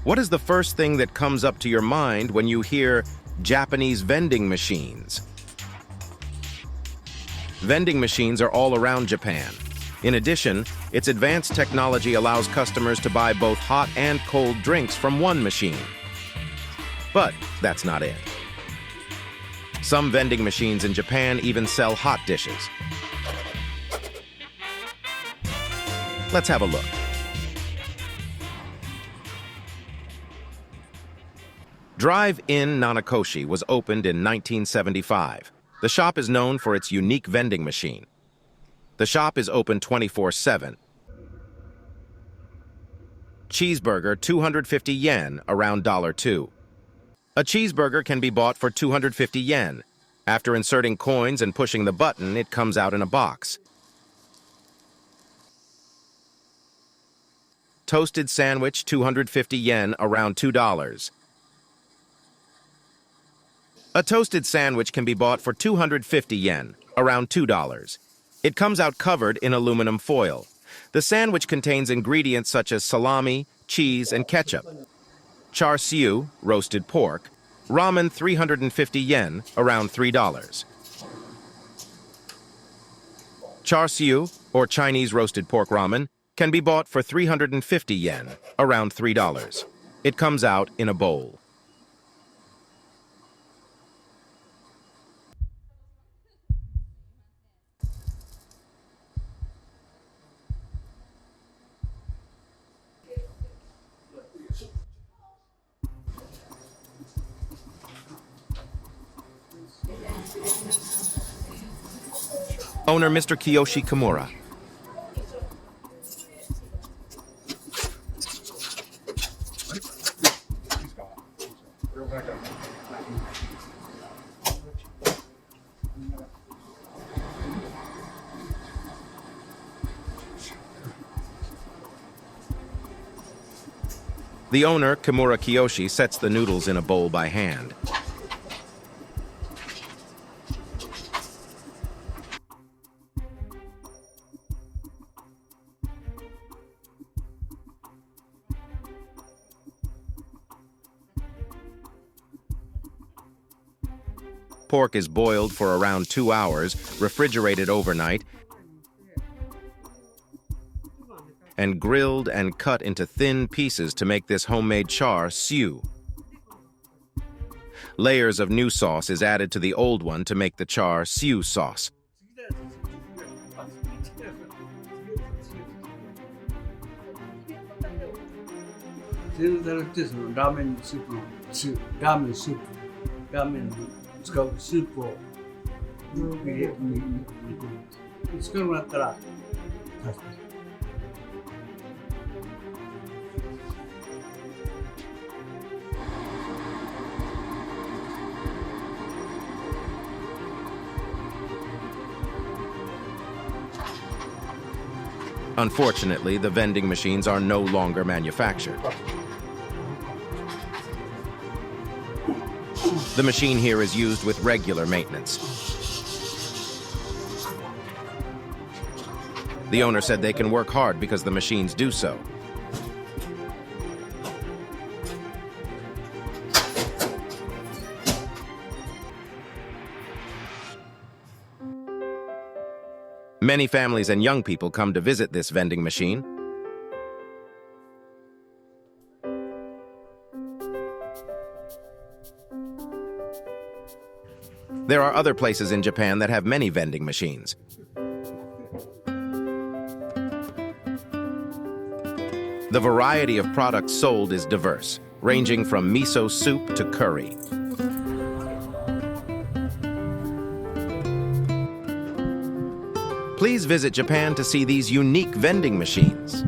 What is the first thing that comes up to your mind when you hear Japanese vending machines? Vending machines are all around Japan. In addition, its advanced technology allows customers to buy both hot and cold drinks from one machine. But that's not it. Some vending machines in Japan even sell hot dishes. Let's have a look. Drive-In Nanakoshi was opened in 1975. The shop is known for its unique vending machine. The shop is open 24/7. Cheeseburger, 250 yen, around $2. A cheeseburger can be bought for 250 yen. After inserting coins and pushing the button, it comes out in a box. Toasted sandwich, 250 yen, around $2. A toasted sandwich can be bought for 250 yen, around $2. It comes out covered in aluminum foil. The sandwich contains ingredients such as salami, cheese, and ketchup. Char siu, roasted pork. Ramen, 350 yen, around $3. Char siu, or Chinese roasted pork ramen, can be bought for 350 yen, around $3. It comes out in a bowl. Owner Mr. Kiyoshi Kimura. The owner, Kimura Kiyoshi, sets the noodles in a bowl by hand. Pork is boiled for around 2 hours, refrigerated overnight, and grilled and cut into thin pieces to make this homemade char siu. Layers of new sauce is added to the old one to make the char siu sauce. Unfortunately, the vending machines are no longer manufactured. The machine here is used with regular maintenance. The owner said they can work hard because the machines do so. Many families and young people come to visit this vending machine. There are other places in Japan that have many vending machines. The variety of products sold is diverse, ranging from miso soup to curry. Please visit Japan to see these unique vending machines.